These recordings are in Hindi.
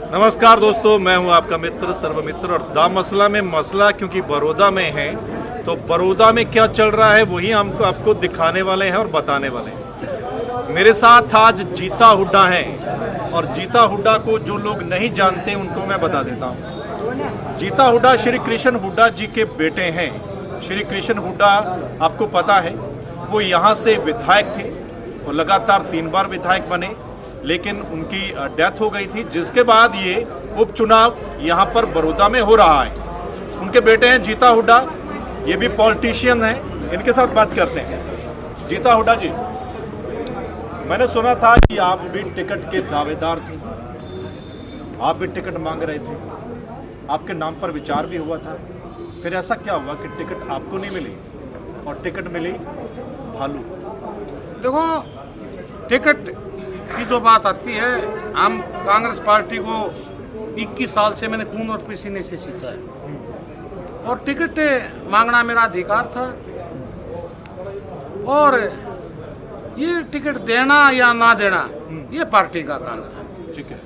नमस्कार दोस्तों, मैं हूं आपका मित्र सर्वमित्र और दा मसला में मसला क्योंकि बड़ौदा में है तो बड़ौदा में क्या चल रहा है वही हम आपको दिखाने वाले हैं और बताने वाले हैं। मेरे साथ आज जीता हुड्डा हैं और जीता हुड्डा को जो लोग नहीं जानते उनको मैं बता देता हूं। जीता हुड्डा श्री कृष्ण हुड्डा जी के बेटे हैं। श्री कृष्ण हुड्डा आपको पता है वो यहाँ से विधायक थे और लगातार 3 बार विधायक बने, लेकिन उनकी डेथ हो गई थी, जिसके बाद ये उपचुनाव यहाँ पर बड़ौदा में हो रहा है। उनके बेटे हैं जीता हुड्डा, ये भी पॉलिटिशियन हैं। इनके साथ बात करते हैं। जीता हुड्डा जी, मैंने सुना था कि आप भी टिकट के दावेदार थे, आप भी टिकट मांग रहे थे, आपके नाम पर विचार भी हुआ था। फिर ऐसा क्या हुआ कि टिकट आपको नहीं मिली और टिकट मिली भालू? देखो, टिकट की जो बात आती है, हम कांग्रेस पार्टी को 21 साल से मैंने खून और पसीने से सींचा है और टिकट मांगना मेरा अधिकार था। और ये टिकट देना या ना देना ये पार्टी का काम था। ठीक है।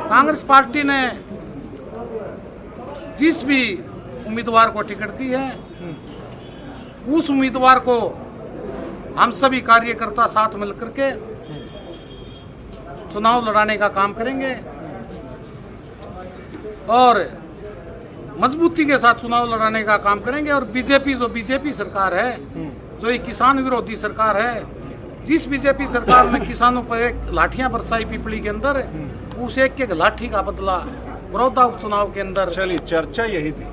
कांग्रेस पार्टी ने जिस भी उम्मीदवार को टिकट दी है उस उम्मीदवार को हम सभी कार्यकर्ता साथ मिलकर के चुनाव लड़ाने का काम करेंगे और मजबूती के साथ चुनाव लड़ाने का काम करेंगे। और बीजेपी सरकार है, जो एक किसान विरोधी सरकार है, जिस बीजेपी सरकार ने किसानों पर एक लाठियां बरसाई पिपली के अंदर, उस एक लाठी का बदला बड़ौदा उपचुनाव के अंदर। चलिए, चर्चा यही थी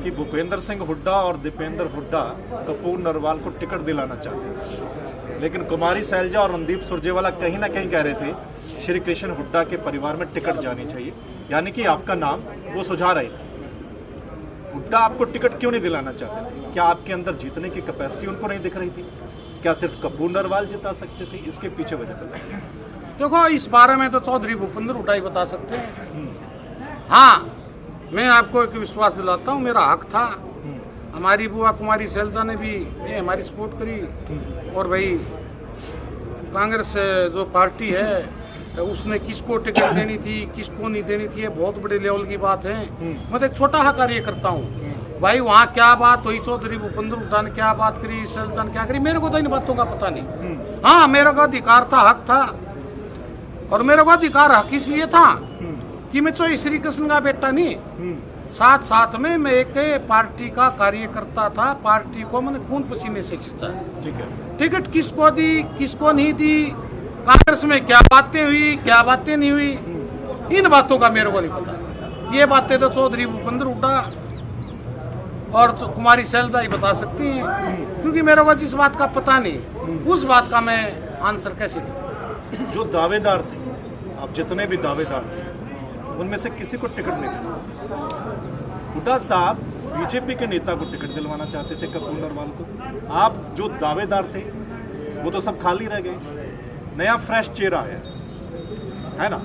कि भूपेंद्र सिंह हुड्डा और दीपेंद्र हुड्डा कपूर नरवाल को टिकट दिलाना चाहते थे, लेकिन कुमारी सैलजा और रणदीप सुरजेवाला कहीं ना कहीं कह रहे थे श्री कृष्ण हुड्डा के परिवार में टिकट जानी चाहिए, यानी कि आपका नाम वो सुझा रहे थे। हुड्डा आपको टिकट क्यों नहीं दिलाना चाहते थे? क्या आपके अंदर जीतने की कैपेसिटी उनको नहीं दिख रही थी? क्या सिर्फ कपूर नरवाल जिता सकते थे? इसके पीछे वजह बताइए। देखो, इस बारे में तो चौधरी भूपेंद्र हुड्डा ही बता सकते हैं। हाँ, मैं आपको एक विश्वास दिलाता हूँ, मेरा हक था। हमारी बुआ कुमारी सैलजा ने भी हमारी सपोर्ट करी और भाई कांग्रेस जो पार्टी है उसने किसको टिकट देनी थी किसको नहीं देनी थी, ये बहुत बड़े लेवल की बात है। मैं तो एक छोटा सा कार्य करता हूँ भाई, वहाँ क्या बात हुई, चौधरी भूपेंद्र हुड्डा ने क्या बात करी, सैलजा ने क्या करी, मेरे को तो इन बातों का पता नहीं। हाँ, मेरे को अधिकार था, हक था, और मेरे को अधिकार हक इसलिए था कि मैं तो श्री कृष्ण का बेटा नहीं, साथ साथ में मैं एक पार्टी का कार्यकर्ता था। पार्टी को मैंने खून पसीने से सींचा। ठीक है। टिकट किसको दी किसको नहीं दी, कांग्रेस में क्या बातें हुई क्या बातें नहीं हुई, इन बातों का मेरे को नहीं पता। ये बातें तो चौधरी भूपेंद्र हुड्डा और कुमारी सैलजा ही बता सकती हैं, क्योंकि मेरे को जिस बात का पता नहीं उस बात का मैं आंसर कैसे दूं? जो दावेदार थे, अब जितने भी दावेदार थे उनमें से किसी को टिकट नहीं मिला। हुड्डा साहब बीजेपी के नेता को टिकट दिलवाना चाहते थे, कपूर नरवाल को। आप जो दावेदार थे वो तो सब खाली रह गए। नया फ्रेश चेहरा है ना?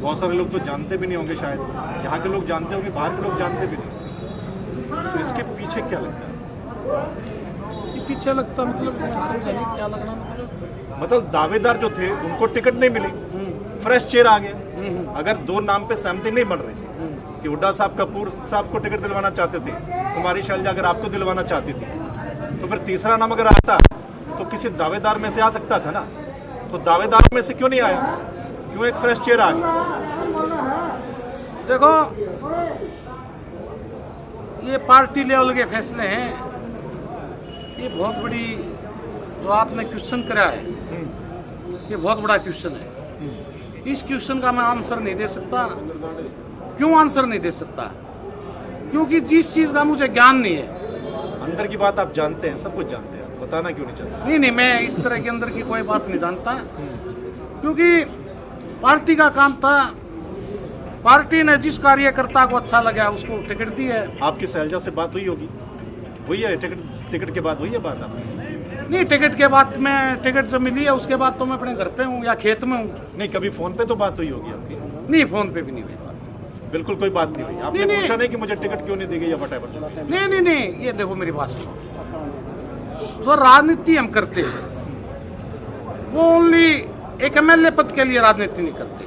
बहुत सारे लोग तो जानते भी नहीं होंगे, शायद यहाँ के लोग जानते होंगे, बाहर के लोग जानते भी नहीं। तो इसके पीछे क्या लगता है? ये पीछे लगता मतलब मैं समझा नहीं क्या लगना। मतलब दावेदार जो थे उनको टिकट नहीं मिली, फ्रेश चेहरा आ गया। अगर 2 नाम पे सहमति नहीं बन रही थी कि हुड्डा साहब कपूर साहब को टिकट दिलवाना चाहते थे, कुमारी सैलजा अगर आपको दिलवाना चाहती थी, तो फिर तीसरा नाम अगर आता तो किसी दावेदार में से आ सकता था ना। तो दावेदारों में से क्यों नहीं आया? क्यों एक फ्रेश चेहरा आ गया? देखो, ये पार्टी लेवल के फैसले हैं। ये बहुत बड़ी जो आपने क्वेश्चन करा है, ये बहुत बड़ा क्वेश्चन है। इस क्वेश्चन का मैं आंसर नहीं दे सकता। क्यों आंसर नहीं दे सकता? क्योंकि जिस चीज का मुझे ज्ञान नहीं है। अंदर की बात आप जानते हैं, सब कुछ जानते हैं, बताना क्यों नहीं चाहते? नहीं, मैं इस तरह के अंदर की कोई बात नहीं जानता, क्योंकि पार्टी का काम था। पार्टी ने जिस कार्यकर्ता को अच्छा लगा उसको टिकट दी है। आपकी सैलजा से बात हुई होगी, हुई है? टिकट के बाद हुई है बात आपकी? नहीं, टिकट के बाद मैं टिकट जब मिली है उसके बाद तो मैं अपने घर पे हूँ या खेत में हूँ। नहीं, कभी फोन पे तो बात हुई होगी आपकी? नहीं, फोन पे भी नहीं हुई बात। बिल्कुल कोई बात नहीं हुई? आपने पूछा नहीं कि मुझे टिकट क्यों नहीं दी गई या व्हाटएवर? नहीं, ये देखो मेरी बात सुनो। जो राजनीति हम करते हैं वो ओनली एक एमएलए पद के लिए राजनीति नहीं करते।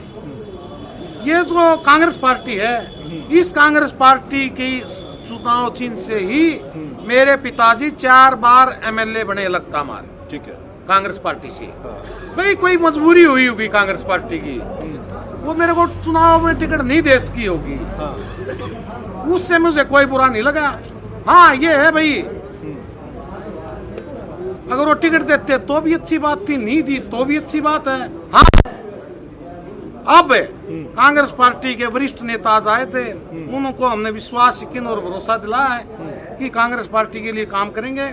ये जो कांग्रेस पार्टी है, इस कांग्रेस पार्टी की चुनाव चिन्ह से ही मेरे पिताजी 4 बार एमएलए बने लगता मार। ठीक है। कांग्रेस पार्टी से भाई कोई मजबूरी हुई होगी कांग्रेस पार्टी की, वो मेरे को चुनाव में टिकट नहीं दे सकी होगी, उससे मुझे कोई बुरा नहीं लगा। हाँ ये है भाई, अगर वो टिकट देते तो भी अच्छी बात थी, नहीं दी तो भी अच्छी बात है। हाँ अब कांग्रेस पार्टी के वरिष्ठ नेता आज आए थे, उनको हमने विश्वास यकीन और भरोसा दिलाया है कि कांग्रेस पार्टी के लिए काम करेंगे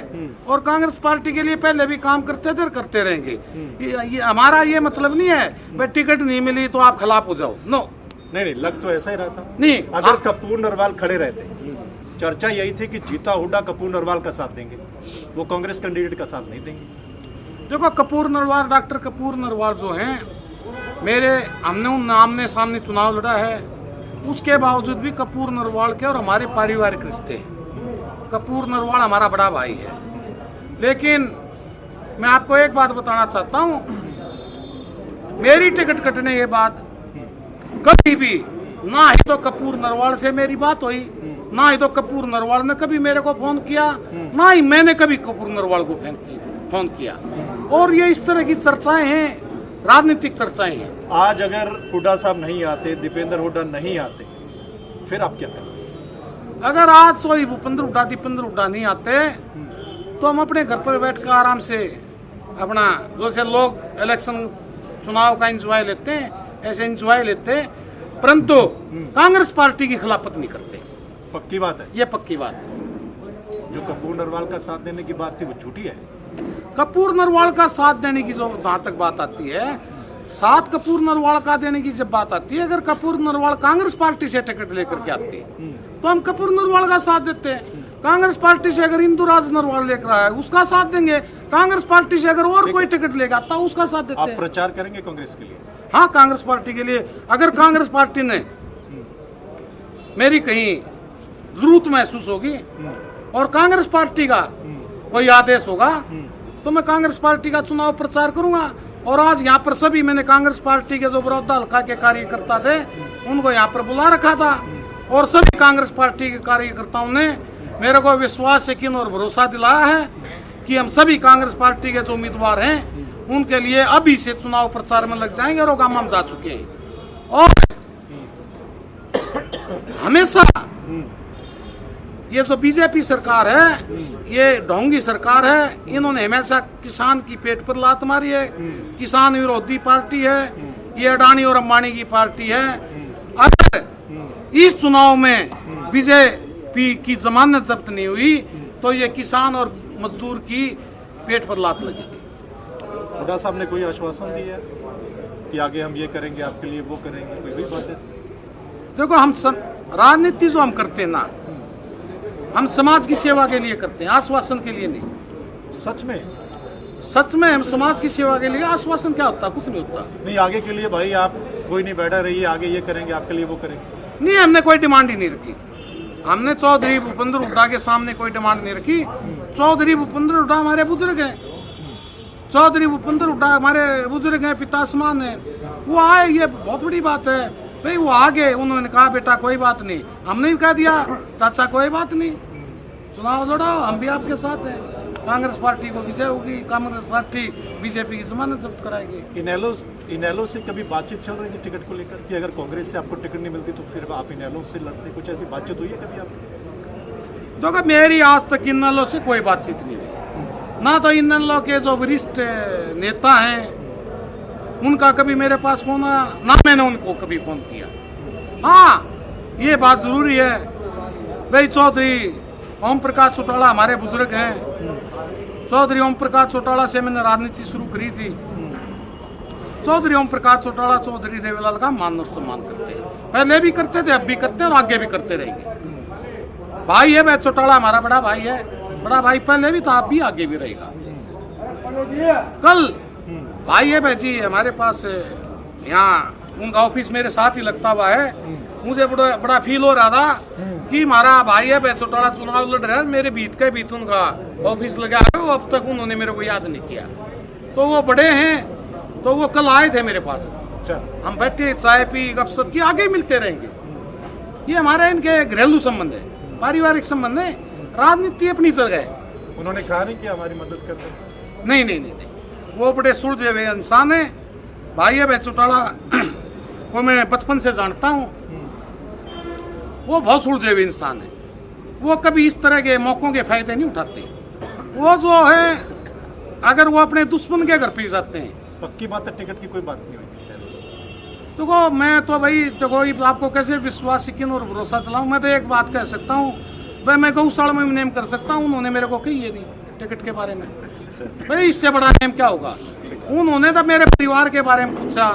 और कांग्रेस पार्टी के लिए पहले भी काम करते थे और करते रहेंगे। ये हमारा ये मतलब नहीं है भाई टिकट नहीं मिली तो आप खिलाफ हो जाओ, नो नहीं, लग तो ऐसा ही रहा था। नहीं, अगर कपूर नरवाल खड़े रहते, चर्चा यही थी कि जीता हुड्डा कपूर नरवाल का साथ देंगे, वो कांग्रेस कैंडिडेट का साथ नहीं देंगे। देखो कपूर नरवाल, डॉक्टर कपूर नरवाल जो हैं, मेरे हमने उन आमने सामने चुनाव लड़ा है, उसके बावजूद भी कपूर नरवाल के और हमारे पारिवारिक रिश्ते, कपूर नरवाल हमारा बड़ा भाई है। लेकिन मैं आपको एक बात बताना चाहता हूं, मेरी टिकट कटने के बाद कभी भी ना ही तो कपूर नरवाल से मेरी बात हुई, ना ही तो कपूर नरवाल ने कभी मेरे को फोन किया, ना ही मैंने कभी कपूर नरवाल को फोन किया। और ये इस तरह की चर्चाएं हैं, राजनीतिक चर्चाएं हैं। आज अगर हुड्डा साहब नहीं आते, दीपेंद्र हुड्डा नहीं आते, फिर आप क्या करेंगे? अगर आज सोई भूपेंद्र हुड्डा, दीपेंद्र हुड्डा नहीं आते तो हम अपने घर पर बैठकर आराम से अपना जैसे लोग इलेक्शन चुनाव का एंजॉय लेते हैं ऐसे एंजॉय लेते, परंतु कांग्रेस पार्टी की खिलाफत नहीं करते। पक्की बात है, ये पक्की बात है। जो कपूर नरवाल का साथ देने की बात थी वो झूठी है। कपूर नरवाल का साथ देने की जो जहां तक बात आती है, साथ कपूर नरवाल का देने की जब बात आती है, अगर कपूर नरवाल कांग्रेस पार्टी से टिकट लेकर के आते तो हम कपूर नरवाल का साथ देते हैं। कांग्रेस पार्टी से अगर इंदुराज नरवाल लेकर आया उसका साथ देंगे, कांग्रेस पार्टी से अगर और कोई टिकट लेगा तो उसका साथ देते आप हैं। प्रचार करेंगे कांग्रेस के लिए? हाँ, कांग्रेस पार्टी के लिए अगर कांग्रेस पार्टी ने मेरी कहीं जरूरत महसूस होगी और कांग्रेस पार्टी का कोई आदेश होगा तो मैं कांग्रेस पार्टी का चुनाव प्रचार करूंगा। और आज यहाँ पर सभी मैंने कांग्रेस पार्टी के जो बड़ौदा हल्का के कार्यकर्ता थे उनको यहाँ पर बुला रखा था और सभी कांग्रेस पार्टी के कार्यकर्ताओं ने मेरे को विश्वास यकीन और भरोसा दिलाया है कि हम सभी कांग्रेस पार्टी के जो उम्मीदवार हैं उनके लिए अभी से चुनाव प्रचार में लग जाएंगे और काम हम जा चुके हैं। और हमेशा ये जो बीजेपी सरकार है, ये ढोंगी सरकार है, इन्होंने हमेशा किसान की पेट पर लात मारी है, किसान विरोधी पार्टी है, ये अडानी और अंबानी की पार्टी है। अगर इस चुनाव में बीजेपी की जमानत जब्त नहीं हुई तो ये किसान और मजदूर की पेट पर लात लगेगी। हुड्डा साहब ने कोई आश्वासन दिया कि आगे हम ये करेंगे आपके लिए, वो करेंगे, कोई भी बात है? देखो हम राजनीति जो हम करते हैं ना, हम समाज की सेवा के लिए करते हैं, आश्वासन के लिए नहीं। सच में? सच में हम समाज की सेवा के लिए, आश्वासन क्या होता है? कुछ नहीं होता। नहीं, आगे के लिए भाई आप कोई नहीं बैठा रहिए, आगे ये करेंगे आपके लिए, वो करेंगे। नहीं, हमने कोई डिमांड ही नहीं रखी। हमने चौधरी भूपेंद्र हुड्डा के सामने कोई डिमांड नहीं रखी। चौधरी भूपेंद्र हुड्डा हमारे बुजुर्ग हैं, चौधरी भूपेंद्र हुड्डा हमारे बुजुर्ग हैं, पिता समान है। वो आए, ये बहुत बड़ी बात है भाई। वो आगे उन्होंने कहा बेटा कोई बात नहीं, हमने भी कह दिया चाचा कोई बात नहीं, चुनाव लड़ाओ, हम भी आपके साथ हैं। कांग्रेस पार्टी को विजय होगी, कांग्रेस पार्टी बीजेपी की जमानत जब्त कराएगी। इनेलो से कभी बातचीत चल रही थी टिकट को लेकर कि अगर कांग्रेस से आपको टिकट नहीं मिलती तो फिर आप इनेलो से लड़ते, कुछ ऐसी बातचीत हुई है कभी आपकी? देखो मेरी आज तक इनेलो से कोई बातचीत नहीं हुई, ना तो इनेलो के जो वरिष्ठ नेता हैं उनका कभी मेरे पास फोन आया, ना मैंने उनको कभी फोन किया। हाँ, ये बात जरूरी है भाई, चौधरी ओम प्रकाश चौटाला हमारे बुजुर्ग हैं। चौधरी ओम प्रकाश चौटाला से मैंने राजनीति शुरू करी थी। चौधरी ओम प्रकाश चौटाला चौधरी देवीलाल का मान और सम्मान करते हैं, पहले भी करते थे, अब भी करते हैं और आगे भी करते रहेंगे। भाई है भाई, चौटाला हमारा बड़ा भाई है, बड़ा भाई पहले भी था, अब भी आगे भी रहेगा। कल भाई है भाई जी हमारे पास, यहाँ उनका ऑफिस मेरे साथ ही लगता हुआ है। मुझे बड़ा फील हो रहा था कि हमारा भाई है भाई चौटाला चुनाव लड़ रहा है, मेरे बीत के बीत उनका ऑफिस लगा है, वो अब तक उन्होंने मेरे को याद नहीं किया। तो वो बड़े हैं, तो वो कल आए थे मेरे पास, अच्छा। हम बैठे चाय पी गपशप की, आगे मिलते रहेंगे। ये हमारे इनके घरेलू संबंध है, पारिवारिक संबंध है। राजनीति अपनी जगह है। उन्होंने कहा नहीं कि हमारी मदद करते हैं? नहीं, वो बड़े सुलझे हुए इंसान है। भाई है चौटाला को मैं बचपन से जानता हूँ, वो बहुत सुलझे हुए इंसान है। वो कभी इस तरह के मौकों के फायदे नहीं उठाते। वो जो है, अगर वो अपने दुश्मन के घर पे जाते हैं। पक्की बात है, टिकट की कोई बात नहीं हुई थी। देखो मैं तो भाई, देखो आपको कैसे विश्वास यकीन और भरोसा दिलाऊं। मैं तो एक बात कह सकता हूँ भाई, मैं गौशाला में नेम कर सकता हूँ। उन्होंने मेरे को कही है नहीं टिकट के बारे में। भाई इससे बड़ा नेम क्या होगा। उन्होंने तो मेरे परिवार के बारे में पूछा,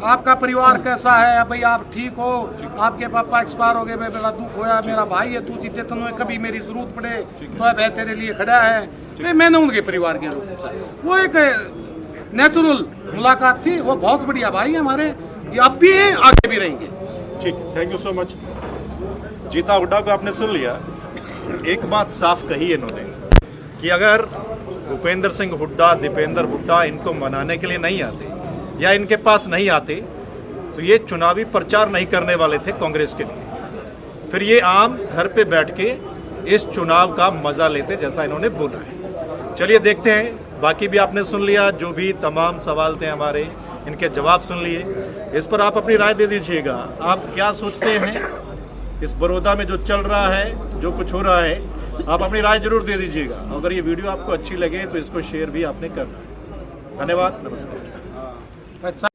आपका परिवार कैसा है भाई, आप ठीक हो, आपके पापा एक्सपायर हो गए, भाई बड़ा दुख होया, मेरा भाई है, तू जीते तनु कभी मेरी जरूरत पड़े तो भाई तेरे लिए खड़ा है। भाई मैंने उनके परिवार के लोग पूछा। वो एक नेचुरल मुलाकात थी। वो बहुत बढ़िया भाई है हमारे, ये अब भी हैं, आगे भी रहेंगे। ठीक, थैंक यू सो मच। जीता हुड्डा को आपने सुन लिया। एक बात साफ कही इन्होंने कि अगर भूपेंद्र सिंह हुड्डा, दीपेंद्र हुड्डा इनको मनाने के लिए नहीं आते या इनके पास नहीं आते तो ये चुनावी प्रचार नहीं करने वाले थे कांग्रेस के लिए। फिर ये आम घर पे बैठ के इस चुनाव का मजा लेते, जैसा इन्होंने बोला है। चलिए देखते हैं, बाकी भी आपने सुन लिया, जो भी तमाम सवाल थे हमारे, इनके जवाब सुन लिए। इस पर आप अपनी राय दे दीजिएगा। आप क्या सोचते हैं इस बड़ौदा में जो चल रहा है, जो कुछ हो रहा है, आप अपनी राय जरूर दे दीजिएगा। अगर ये वीडियो आपको अच्छी लगे तो इसको शेयर भी आपने करना है। धन्यवाद, नमस्कार। अच्छा।